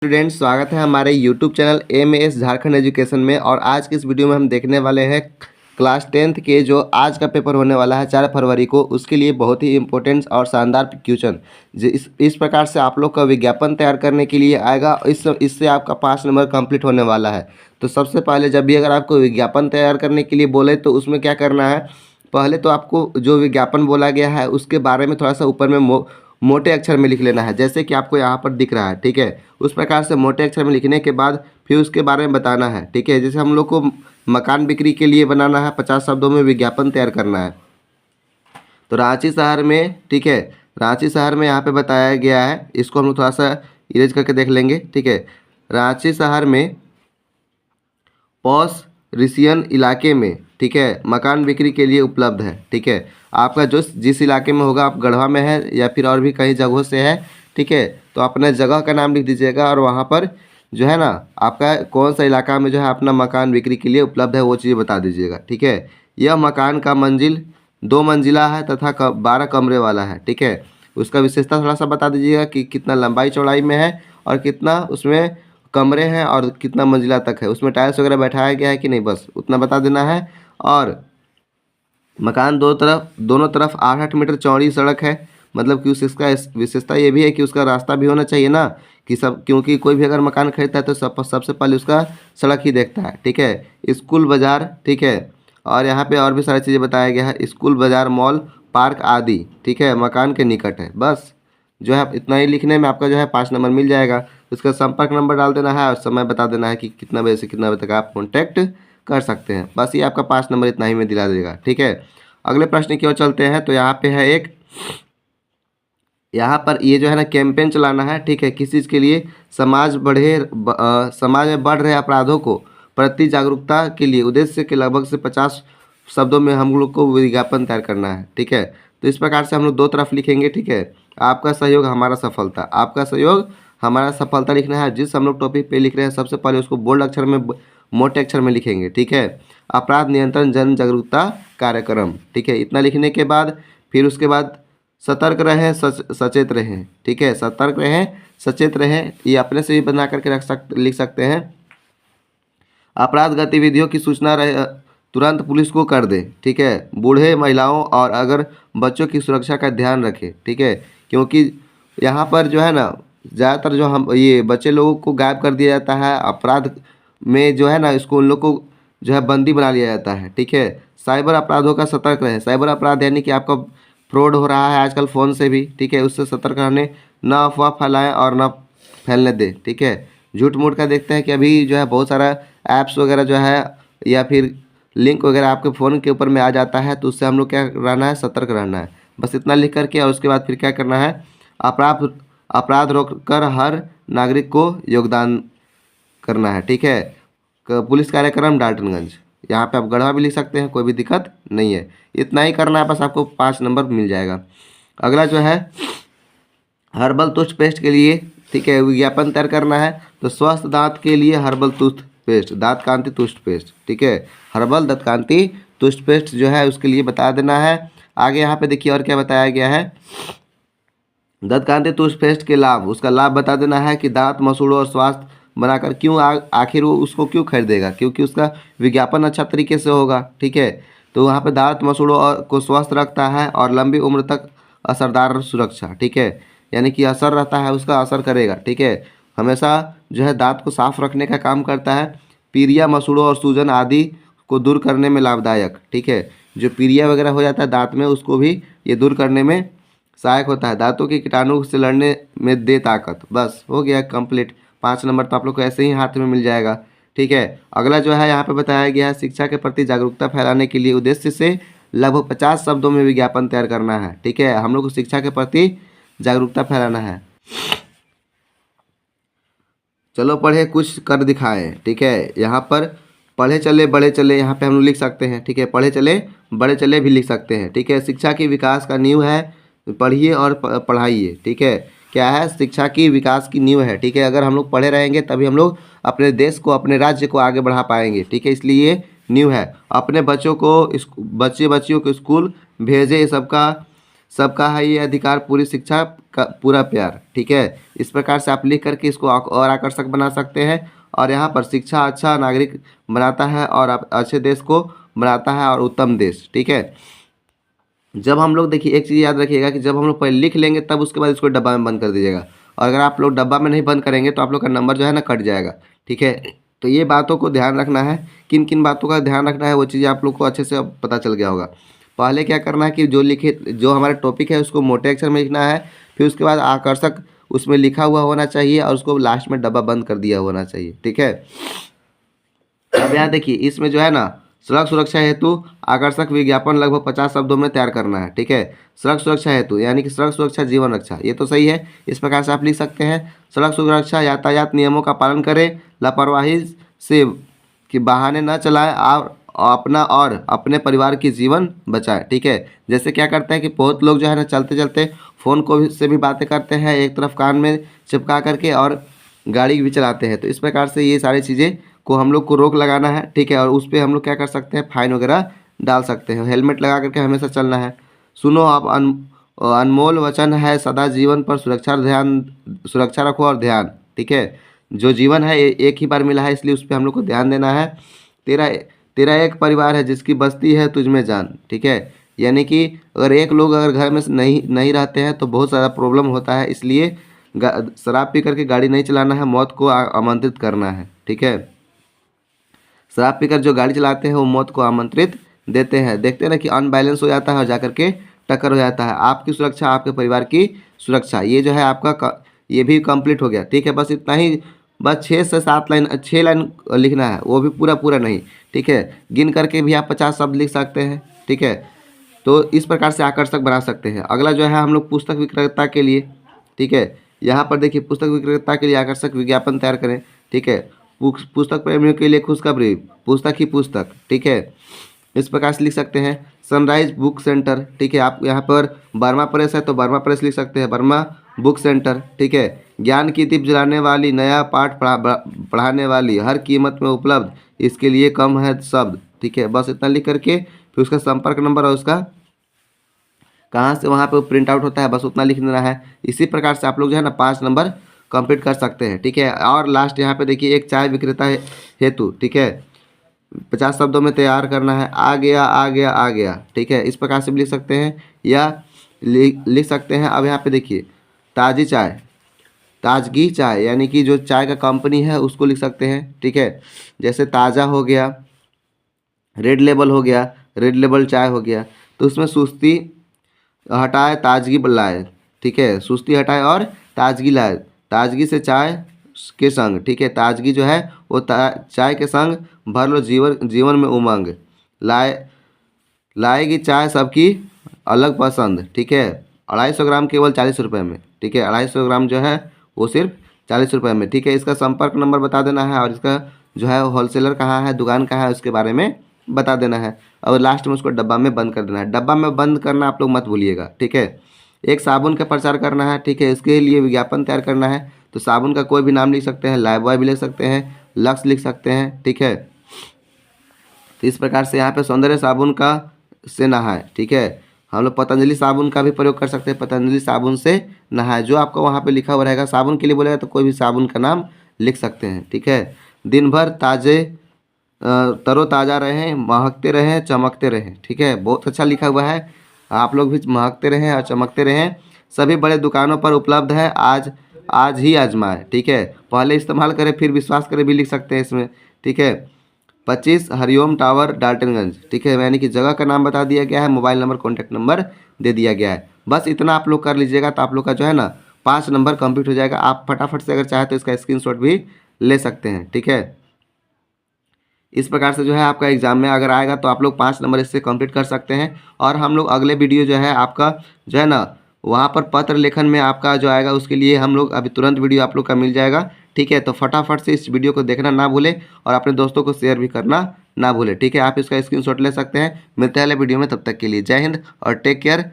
Students, स्वागत है हमारे YouTube channel MAS Jharkhand education में। और आज की इस वीडियो में हम देखने वाले हैं क्लास 10th के जो आज का पेपर होने वाला है 4 फरवरी को, उसके लिए बहुत ही इंपॉर्टेंट और शानदार क्वेश्चन इस प्रकार से आप लोग का विज्ञापन तैयार करने के लिए आएगा। इससे आपका 5 नंबर कंप्लीट होने वाला है। तो सबसे पहले जब भी अगर आपको विज्ञापन तैयार करने के लिए बोले तो उसमें क्या करना है, पहले तो आपको जो विज्ञापन बोला गया है उसके बारे में थोड़ा सा ऊपर में मोटे अक्षर में लिख लेना है, जैसे कि आपको यहाँ पर दिख रहा है। ठीक है, उस प्रकार से मोटे अक्षर में लिखने के बाद फिर उसके बारे में बताना है। ठीक है, जैसे हम लोग को मकान बिक्री के लिए बनाना है, 50 शब्दों में विज्ञापन तैयार करना है। तो रांची शहर में, ठीक है, रांची शहर में यहाँ पे बताया गया है, इसको हम लोग थोड़ा सा इरेज करके देख लेंगे। ठीक है, रांची शहर में पॉश रिसियन इलाके में, ठीक है, मकान बिक्री के लिए उपलब्ध है। ठीक है, आपका जो जिस इलाके में होगा, आप गढ़वा में है या फिर और भी कई जगहों से है, ठीक है, तो अपने जगह का नाम लिख दीजिएगा और वहाँ पर जो है ना आपका कौन सा इलाका में जो है अपना मकान बिक्री के लिए उपलब्ध है वो चीज़ बता दीजिएगा। ठीक है, यह मकान का मंजिल 2 मंजिला है तथा 12 कमरे वाला है। ठीक है, उसका विशेषता थोड़ा सा बता दीजिएगा कि कितना लंबाई चौड़ाई में है और कितना उसमें कमरे हैं और कितना मंजिला तक है, उसमें टाइल्स वगैरह बैठाया गया है कि नहीं, बस उतना बता देना है। और मकान दोनों तरफ 8-8 मीटर चौड़ी सड़क है, मतलब कि उसका विशेषता ये भी है कि उसका रास्ता भी होना चाहिए ना, कि सब, क्योंकि कोई भी अगर मकान खरीदता है तो सबसे पहले उसका सड़क ही देखता है। ठीक है, स्कूल बाज़ार, ठीक है, और यहाँ पे और भी सारी चीज़ें बताया गया है, स्कूल बाज़ार मॉल पार्क आदि, ठीक है, मकान के निकट है। बस जो है इतना ही लिखने में आपका जो है 5 नंबर मिल जाएगा। उसका संपर्क नंबर डाल देना है और समय बता देना है कि कितना बजे से कितना बजे तक आप कॉन्टैक्ट कर सकते हैं। बस ये आपका 5 नंबर इतना ही में दिला देगा। ठीक है, अगले प्रश्न की ओर चलते हैं। तो यहाँ पे है एक, यहाँ पर ये जो है ना कैंपेन चलाना है। ठीक है, किस चीज़ के लिए, समाज समाज में बढ़ रहे अपराधों को प्रति जागरूकता के लिए उद्देश्य के लगभग से 50 शब्दों में हम लोग को विज्ञापन तैयार करना है। ठीक है, तो इस प्रकार से हम लोग 2 तरफ लिखेंगे। ठीक है, आपका सहयोग हमारा सफलता, आपका सहयोग हमारा सफलता लिखना है। जिस हम लोग टॉपिक पे लिख रहे हैं सबसे पहले उसको बोल्ड अक्षर में, मोटे अक्षर में लिखेंगे। ठीक है, अपराध नियंत्रण जन जागरूकता कार्यक्रम। ठीक है, इतना लिखने के बाद फिर उसके बाद सतर्क रहें, सचेत रहें। ठीक है, सतर्क रहें, सचेत रहें, ये अपने से भी बना करके लिख सकते हैं। अपराध गतिविधियों की सूचना रहे तुरंत पुलिस को कर दे। ठीक है, बूढ़े, महिलाओं और अगर बच्चों की सुरक्षा का ध्यान रखें। ठीक है, क्योंकि यहाँ पर जो है ना ज़्यादातर जो हम ये बच्चे लोगों को गायब कर दिया जाता है अपराध में, जो है ना इसको उन लोग को जो है बंदी बना लिया जाता है। ठीक है, साइबर अपराधों का सतर्क रहें। साइबर अपराध यानी कि आपका फ्रॉड हो रहा है आजकल फ़ोन से भी। ठीक है, उससे सतर्क रहने, न अफवाह फैलाएं और न फैलने दें। ठीक है, झूठ मूठ का देखते हैं कि अभी जो है बहुत सारा ऐप्स वगैरह जो है या फिर लिंक वगैरह आपके फ़ोन के ऊपर में आ जाता है, तो उससे हम लोग क्या रहना है, सतर्क रहना है। बस इतना लिख करके और उसके बाद फिर क्या करना है, अपराध अपराध रोककर हर नागरिक को योगदान करना है। ठीक है, पुलिस कार्यक्रम डाल्टनगंज, यहाँ पे आप गढ़वा भी लिख सकते हैं, कोई भी दिक्कत नहीं है। इतना ही करना है, बस आपको 5 नंबर मिल जाएगा। अगला जो है हर्बल टूथपेस्ट के लिए, ठीक है, विज्ञापन तैयार करना है। तो स्वस्थ दांत के लिए हर्बल टूथपेस्ट, दांत कांति टूथपेस्ट। ठीक है, हर्बल दांत कांति टूथपेस्ट जो है उसके लिए बता देना है। आगे यहाँ पे देखिए और क्या बताया गया है, दांत कांति टूथपेस्ट के लाभ, उसका लाभ बता देना है कि दांत मसूड़ों और स्वास्थ्य बनाकर क्यों आखिर वो उसको क्यों खरीदेगा, क्योंकि उसका विज्ञापन अच्छा तरीके से होगा। ठीक है, तो वहाँ पे दांत मसूड़ों और को स्वस्थ रखता है और लंबी उम्र तक असरदार सुरक्षा। ठीक है, यानी कि असर रहता है, उसका असर करेगा। ठीक है, हमेशा जो है दांत को साफ रखने का काम करता है। पीलिया, मसूड़ों और सूजन आदि को दूर करने में लाभदायक। ठीक है, जो पीलिया वगैरह हो जाता है दांत में, उसको भी ये दूर करने में सहायक होता है। दांतों के कीटाणु से लड़ने में दे ताकत। बस हो गया कंप्लीट, 5 नंबर तो आप लोग को ऐसे ही हाथ में मिल जाएगा। ठीक है, अगला जो है यहाँ पे बताया गया है, शिक्षा के प्रति जागरूकता फैलाने के लिए उद्देश्य से लगभग 50 शब्दों में विज्ञापन तैयार करना है। ठीक है, हम लोग को शिक्षा के प्रति जागरूकता फैलाना है। चलो पढ़े कुछ कर दिखाएं। ठीक है, यहाँ पर पढ़े चले बड़े चले, यहाँ पे हम लोग लिख सकते हैं। ठीक है, पढ़े चले बड़े चले भी लिख सकते हैं। ठीक है, शिक्षा की विकास का नींव है, पढ़िए और पढ़ाइए। ठीक है, क्या है, शिक्षा की विकास की नींव है। ठीक है, अगर हम लोग पढ़े रहेंगे तभी हम लोग अपने देश को, अपने राज्य को आगे बढ़ा पाएंगे। ठीक है, इसलिए ये नींव है। अपने बच्चों को बच्चियों को स्कूल भेजे, ये सबका सबका है ये अधिकार, पूरी शिक्षा का पूरा प्यार। ठीक है, इस प्रकार से आप लिख करके इसको और आकर्षक बना सकते हैं। और यहाँ पर शिक्षा अच्छा नागरिक बनाता है और अच्छे देश को बनाता है और उत्तम देश। ठीक है, जब हम लोग देखिए एक चीज़ याद रखिएगा कि जब हम लोग पहले लिख लेंगे तब उसके बाद इसको डब्बा में बंद कर दीजिएगा। और अगर आप लोग डब्बा में नहीं बंद करेंगे तो आप लोग का नंबर जो है ना कट जाएगा। ठीक है, तो ये बातों को ध्यान रखना है। किन किन बातों का ध्यान रखना है वो चीज़ आप लोग को अच्छे से अब पता चल गया होगा। पहले क्या करना है कि जो हमारा टॉपिक है उसको मोटे अक्षर में लिखना है, फिर उसके बाद आकर्षक उसमें लिखा हुआ होना चाहिए और उसको लास्ट में डब्बा बंद कर दिया होना चाहिए। ठीक है, अब यहाँ देखिए इसमें जो है ना सड़क सुरक्षा हेतु आकर्षक विज्ञापन लगभग 50 शब्दों में तैयार करना है। ठीक है, सड़क सुरक्षा हेतु यानी कि सड़क सुरक्षा जीवन रक्षा, ये तो सही है। इस प्रकार से आप लिख सकते हैं सड़क सुरक्षा यातायात नियमों का पालन करें, लापरवाही से कि बहाने न चलाएं और अपना और अपने परिवार की जीवन बचाएं। ठीक है, जैसे क्या करते हैं कि बहुत लोग जो है ना चलते चलते फ़ोन को से भी बातें करते हैं एक तरफ कान में चिपका करके और गाड़ी भी चलाते हैं। तो इस प्रकार से ये सारी चीज़ें को हम लोग को रोक लगाना है। ठीक है, और उस पर हम लोग क्या कर सकते हैं, फाइन वगैरह डाल सकते हैं। हेलमेट लगा करके हमेशा चलना है। सुनो आप अनमोल वचन है, सदा जीवन पर सुरक्षा रखो और ध्यान। ठीक है, जो जीवन है एक ही बार मिला है, इसलिए उस पर हम लोग को ध्यान देना है। तेरा तेरा एक परिवार है जिसकी बस्ती है तुझ में जान। ठीक है, यानी कि अगर एक लोग अगर घर में नहीं रहते हैं तो बहुत ज़्यादा प्रॉब्लम होता है, इसलिए शराब पी करके गाड़ी नहीं चलाना है, मौत को आमंत्रित करना है। ठीक है, शराब पीकर जो गाड़ी चलाते हैं वो मौत को आमंत्रित देते हैं। देखते हैं ना कि अनबैलेंस हो जाता है और जाकर के टक्कर हो जाता है। आपकी सुरक्षा, आपके परिवार की सुरक्षा, ये जो है आपका ये भी कंप्लीट हो गया। ठीक है, बस इतना ही, बस 6 से 7 लाइन 6 लाइन लिखना है, वो भी पूरा पूरा नहीं। ठीक है, गिन करके भी आप 50 शब्द लिख सकते हैं। ठीक है, तो इस प्रकार से आकर्षक बना सकते हैं। अगला जो है हम लोग पुस्तक विक्रेता के लिए, ठीक है, यहाँ पर देखिए पुस्तक विक्रेता के लिए आकर्षक विज्ञापन तैयार करें। ठीक है, पुस्तक प्रेमियों के लिए खुशखबरी, पुस्तक ही पुस्तक। ठीक है, इस प्रकार से लिख सकते हैं सनराइज बुक सेंटर। ठीक है, आप यहाँ पर बर्मा प्रेस है तो बर्मा प्रेस लिख सकते हैं, बर्मा बुक सेंटर। ठीक है, ज्ञान की दीप जलाने वाली, नया पाठ पढ़ाने वाली, हर कीमत में उपलब्ध, इसके लिए कम है शब्द। ठीक है, बस इतना लिख करके फिर उसका संपर्क नंबर और उसका कहाँ से वहाँ पे प्रिंट आउट होता है, बस उतना लिख देना है। इसी प्रकार से आप लोग जो है ना 5 नंबर कंप्लीट कर सकते हैं। ठीक है, और लास्ट यहाँ पे देखिए एक चाय विक्रेता हेतु, ठीक है, 50 शब्दों में तैयार करना है। आ गया आ गया आ गया। ठीक है, इस प्रकार से भी लिख सकते हैं या लिख सकते हैं। अब यहाँ पे देखिए ताज़ी चाय, ताजगी चाय, यानी कि जो चाय का कंपनी है उसको लिख सकते हैं। ठीक है, जैसे ताज़ा हो गया, रेड लेबल हो गया, रेड लेबल चाय हो गया, तो उसमें सुस्ती हटाए ताजगी लाए। ठीक है, सुस्ती हटाए और ताजगी लाए, ताजगी से चाय के संग। ठीक है, ताजगी जो है वो चाय के संग भर लो जीवन में उमंग, लाएगी चाय सबकी अलग पसंद। ठीक है, 250 ग्राम केवल 40 रुपये में। ठीक है, 250 ग्राम जो है वो सिर्फ 40 रुपये में। ठीक है, इसका संपर्क नंबर बता देना है और इसका जो है होलसेलर कहाँ है, दुकान कहाँ है, उसके बारे में बता देना है। और लास्ट में उसको डब्बा में बंद कर देना है। डब्बा में बंद करना आप लोग मत भूलिएगा। ठीक है, एक साबुन का प्रचार करना है। ठीक है, इसके लिए विज्ञापन तैयार करना है, तो साबुन का कोई भी नाम लिख सकते हैं, लाइफबॉय भी लिख सकते हैं, लक्स लिख सकते हैं। ठीक है, तो इस प्रकार से यहाँ पे सौंदर्य साबुन का से नहाए। ठीक है, हम लोग पतंजलि साबुन का भी प्रयोग कर सकते हैं, पतंजलि साबुन से नहाए, जो आपको वहाँ पे लिखा हुआ रहेगा। साबुन के लिए बोलेगा तो कोई भी साबुन का नाम लिख सकते हैं। ठीक है, दिन भर तरोताज़ा रहें, महकते रहें, चमकते रहें। ठीक है, बहुत अच्छा लिखा हुआ है, आप लोग भी महकते रहें और चमकते रहें। सभी बड़े दुकानों पर उपलब्ध है, आज ही आजमाएं। ठीक है, पहले इस्तेमाल करें फिर विश्वास करें भी लिख सकते हैं इसमें। ठीक है, 25 हरिओम टावर डाल्टनगंज। ठीक है, यानी कि जगह का नाम बता दिया गया है, मोबाइल नंबर कॉन्टैक्ट नंबर दे दिया गया है। बस इतना आप लोग कर लीजिएगा तो आप लोग का जो है ना 5 नंबर कंप्लीट हो जाएगा। आप फटाफट से अगर चाहे तो इसका स्क्रीनशॉट भी ले सकते हैं। ठीक है, इस प्रकार से जो है आपका एग्जाम में अगर आएगा तो आप लोग 5 नंबर इससे कंप्लीट कर सकते हैं। और हम लोग अगले वीडियो जो है आपका जो है ना वहाँ पर पत्र लेखन में आपका जो आएगा उसके लिए हम लोग अभी तुरंत वीडियो आप लोग का मिल जाएगा। ठीक है, तो फटाफट से इस वीडियो को देखना ना भूलें और अपने दोस्तों को शेयर भी करना ना भूलें। ठीक है, आप इसका स्क्रीनशॉट ले सकते हैं। मिलते हैं अगले वीडियो में, तब तक के लिए जय हिंद और टेक केयर।